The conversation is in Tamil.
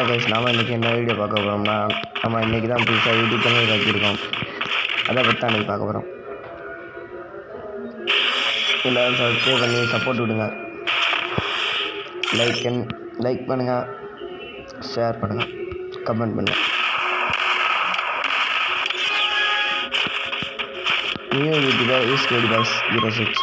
கைஸ் நாம இன்றைக்கி என்ன வீடியோ பார்க்க போகிறோம்னா, நம்ம இன்றைக்கி தான் புதுசாக யூடியூப் சேனல் கட்டியிருக்கோம். அதை பற்றி தான் இன்றைக்கி பார்க்க போகிறோம். எல்லோரும் சப்ஸ்கிரைப் பண்ணி சப்போர்ட் விடுங்க. லைக் பண்ணுங்கள், ஷேர் பண்ணுங்கள், கமெண்ட் பண்ணுங்கள். New YouTuber is ready boys 06.